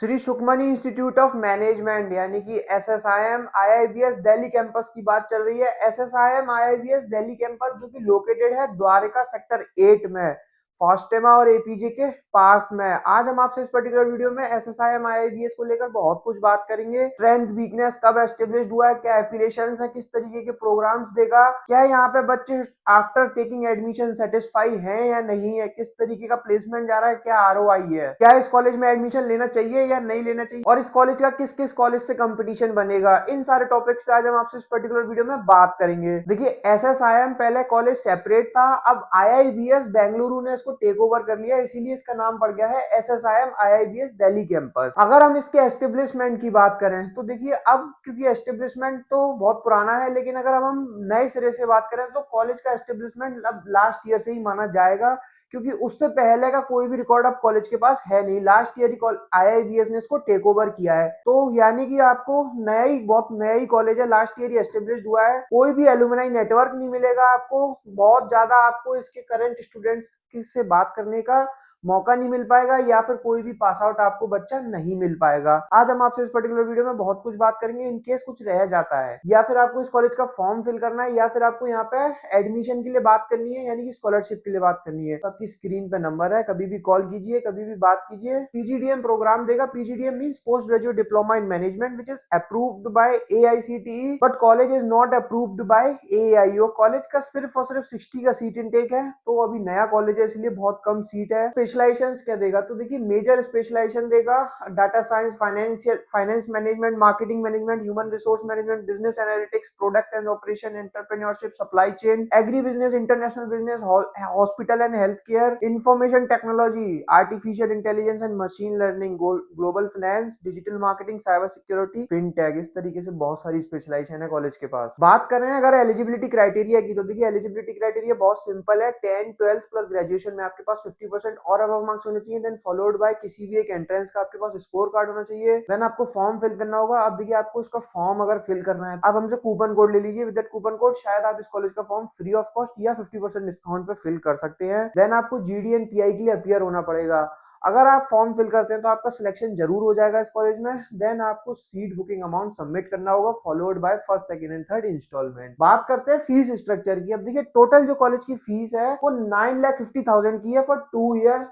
Shri Sukhmani institute of management यानी कि एसएसआईएम आईआईबीएस Delhi campus की बात चल रही है। एसएसआईएम आईआईबीएस दिल्ली कैंपस जो कि लोकेटेड है द्वारका सेक्टर 8 में, फास्टेमा और एपीजे के पास में। आज हम आपसे इस पर्टिकुलर वीडियो में एसएसआईएम आईआईबीएस को लेकर बहुत कुछ बात करेंगे। स्ट्रेंथ, वीकनेस, कब एस्टेब्लिश्ड हुआ है, क्या एफिलिएशन है, किस तरीके के प्रोग्राम्स देगा, क्या यहाँ पे बच्चे आफ्टर टेकिंग एडमिशन सेटिस्फाई हैं या नहीं है, किस तरीके का प्लेसमेंट जा रहा है, क्या आरओआई है, क्या इस कॉलेज में एडमिशन लेना चाहिए या नहीं लेना चाहिए, और इस कॉलेज का किस किस कॉलेज से कंपटीशन बनेगा। इन सारे टॉपिक्स पे आज हम आपसे इस पर्टिकुलर वीडियो में बात करेंगे। देखिए, एसएसआईएम पहले कॉलेज सेपरेट था, अब आईआईबीएस बेंगलुरु ने इसको टेक ओवर कर लिया, इसीलिए इसका नाम पड़ गया है एसएसआईएम आईआईबीएस दिल्ली कैंपस। अगर हम इसके एस्टेब्लिशमेंट की बात करें तो देखिए, अब क्योंकि एस्टेब्लिशमेंट तो बहुत पुराना है, लेकिन अगर हम नए सिरे से बात करें तो कॉलेज का एस्टेब्लिशमेंट अब लास्ट ईयर से ही माना जाएगा, क्योंकि उससे पहले का कोई भी रिकॉर्ड अब कॉलेज के पास है नहीं। लास्ट ईयर ही आईआईबीएस ने इसको टेक ओवर किया है, तो यानी कि आपको नया ही, बहुत नया ही कॉलेज है, लास्ट ईयर ही एस्टेब्लिश्ड हुआ है। कोई भी एलुमनाई नेटवर्क नहीं मिलेगा आपको, बहुत ज्यादा आपको इसके करंट स्टूडेंट्स से बात करने का मौका नहीं मिल पाएगा, या फिर कोई भी पास आउट आपको बच्चा नहीं मिल पाएगा। आज हम आपसे इस पर्टिकुलर वीडियो में बहुत कुछ बात करेंगे। इन केस कुछ रह जाता है, या फिर आपको इस कॉलेज का फॉर्म फिल करना है, या फिर आपको यहाँ पे एडमिशन के लिए बात करनी है, यानी कि स्कॉलरशिप के लिए बात करनी है, तो आपकी स्क्रीन पे नंबर है, कभी भी कॉल कीजिए, कभी भी बात कीजिए। पीजीडीएम प्रोग्राम देगा। PGDM means post graduate diploma in management which is approved by AICTE, but college is not approved by AIO. College का सिर्फ और सिर्फ 60 का सीट इनटेक है, तो अभी नया कॉलेज है इसलिए बहुत कम सीट है। स्पेशलाइजेशन क्या देगा, तो देखिए मेजर स्पेशलाइजेशन देगा data science, finance management, marketing management, human resource management, business analytics, product and operation, entrepreneurship, supply chain, agri business, international business, hospital and health care, information technology, artificial intelligence and machine learning, global finance, digital marketing, cyber security, fintech. इस तरीके से बहुत सारी specialisation है college के पास। बात करें अगर एलिजिबिलिटी क्राइटेरिया की, तो देखिए एलिजिबिलिटी क्राइटेरिया बहुत सिंपल है। 10, 12 प्लस ग्रेजुएशन में आपके पास 50% और अबव मार्क्स होने चाहिए, देन फॉलोड बाय किसी भी एक एंट्रेंस का आपके पास स्कोर कार्ड होना चाहिए, देन आपको फॉर्म फिल करना होगा। अब देखिए, आपको इसका फॉर्म अगर फिल करना है, आप हमसे कूपन कोड ले लीजिए। विद दैट कूपन कोड शायद आप इस कॉलेज का फॉर्म फ्री ऑफ कॉस्ट या 50% डिस्काउंट पे फिल कर सकते हैं। देन आपको जीडी एंड पीआई के लिए अपीयर होना पड़ेगा। अगर आप फॉर्म फिल करते हैं तो आपका सिलेक्शन जरूर हो जाएगा इस कॉलेज में। देन आपको सीट बुकिंग अमाउंट सबमिट करना होगा, followed by first, second and third instalment. बात करते हैं फीस स्ट्रक्चर की। अब देखिए, टोटल जो कॉलेज की फीस है वो 9,50,000 की है फॉर 2 ईयर्स।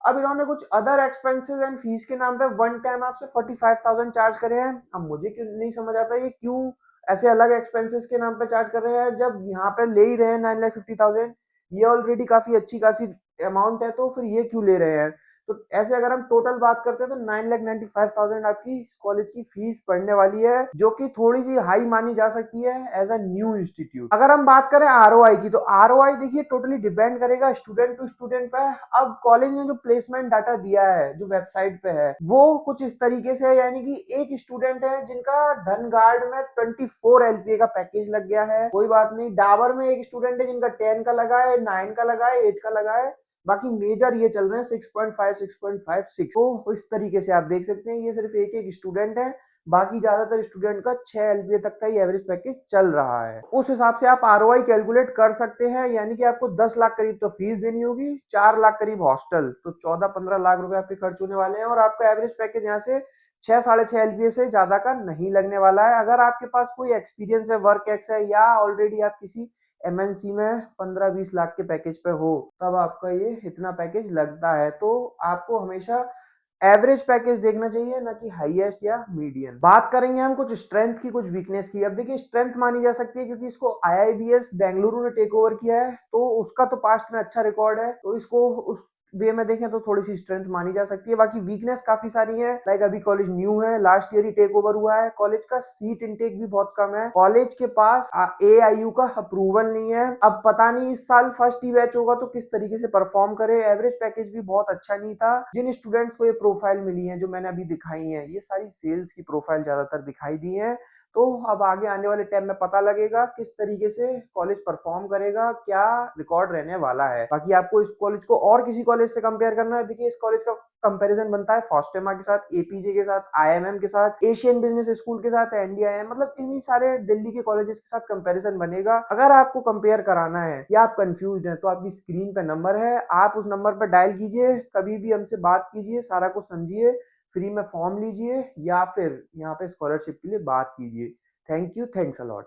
अब इन्होंने कुछ अदर एक्सपेंसेस एंड फीस के नाम पे वन टाइम आपसे 45,000 चार्ज करे हैं। अब मुझे क्यों नहीं समझ आता ये क्यों ऐसे अलग एक्सपेंसेस के नाम पे चार्ज कर रहे हैं, जब यहाँ पे ले ही रहे हैं 9,50,000। ये ऑलरेडी काफी अच्छी खासी अमाउंट है, तो फिर ये क्यों ले रहे हैं। तो ऐसे अगर हम टोटल बात करते हैं तो 9,95,000 आपकी कॉलेज की फीस पड़ने वाली है, जो कि थोड़ी सी हाई मानी जा सकती है एज अ न्यू इंस्टीट्यूट। अगर हम बात करें आरओआई की, तो आरओआई देखिए टोटली डिपेंड करेगा स्टूडेंट टू स्टूडेंट पे। अब कॉलेज ने जो प्लेसमेंट डाटा दिया है जो वेबसाइट पे है, वो कुछ इस तरीके से है, यानी कि एक स्टूडेंट है जिनका धन गार्ड में 24 एलपीए का पैकेज लग गया है, कोई बात नहीं। डाबर में एक स्टूडेंट है जिनका 10 का लगा है, 9 का लगा है, 8 का लगा है। बाकी मेजर ये चल रहे हैं 6.5, 6.56। तो इस तरीके से आप देख सकते हैं ये सिर्फ एक एक स्टूडेंट है, बाकी ज्यादातर स्टूडेंट का 6 एलपीए तक का ही एवरेज पैकेज चल रहा है। उस हिसाब से आप आरओआई कैलकुलेट कर सकते हैं, यानी कि आपको 10 लाख करीब तो फीस देनी होगी, 4 लाख करीब हॉस्टल, तो 14-15 लाख रुपए आपके खर्च होने वाले हैं, और आपका एवरेज पैकेज यहाँ से 6-6.5 एलपीए से ज्यादा का नहीं लगने वाला है। अगर आपके पास कोई एक्सपीरियंस है, वर्क एक्स है, या ऑलरेडी आप किसी एमएनसी में 15-20 लाख के पैकेज पे हो, तब आपका ये इतना पैकेज लगता है। तो आपको हमेशा एवरेज पैकेज देखना चाहिए, ना कि हाईएस्ट या मीडियन। बात करेंगे हम कुछ स्ट्रेंथ की, कुछ वीकनेस की। अब देखिए, स्ट्रेंथ मानी जा सकती है क्योंकि इसको आईआईबीएस बेंगलुरु ने टेक ओवर किया है, तो उसका तो पास्ट में अच्छा रिकॉर्ड है, तो इसको उस वे में देखें तो थोड़ी सी स्ट्रेंथ मानी जा सकती है। बाकी वीकनेस काफी सारी है, लाइक अभी कॉलेज न्यू है, लास्ट ईयर ही टेक ओवर हुआ है, कॉलेज का सीट इनटेक भी बहुत कम है, कॉलेज के पास एआईयू का अप्रूवल नहीं है। अब पता नहीं इस साल फर्स्ट ही बैच होगा तो किस तरीके से परफॉर्म करे। एवरेज पैकेज भी बहुत अच्छा नहीं था। जिन स्टूडेंट्स को ये प्रोफाइल मिली है जो मैंने अभी दिखाई है, ये सारी सेल्स की प्रोफाइल ज्यादातर दिखाई दी है। तो अब आगे आने वाले टाइम में पता लगेगा किस तरीके से कॉलेज परफॉर्म करेगा, क्या रिकॉर्ड रहने वाला है। बाकी आपको इस कॉलेज को और किसी कॉलेज से कंपेयर करना है, देखिए इस कॉलेज का कंपैरिजन बनता है फास्टेमा के साथ, एपीजे के साथ, आईएमएम के साथ, एशियन बिजनेस स्कूल के साथ, एनडीआईएम, मतलब इन्हीं सारे दिल्ली के कॉलेजेस के साथ कंपैरिजन बनेगा। अगर आपको कंपेयर कराना है या आप कंफ्यूज हैं, तो आपकी स्क्रीन पे नंबर है, आप उस नंबर पर डायल कीजिए, कभी भी हमसे बात कीजिए, सारा कुछ समझिए, फ्री में फॉर्म लीजिए या फिर यहाँ पे स्कॉलरशिप के लिए बात कीजिए। Thank you, thanks a lot.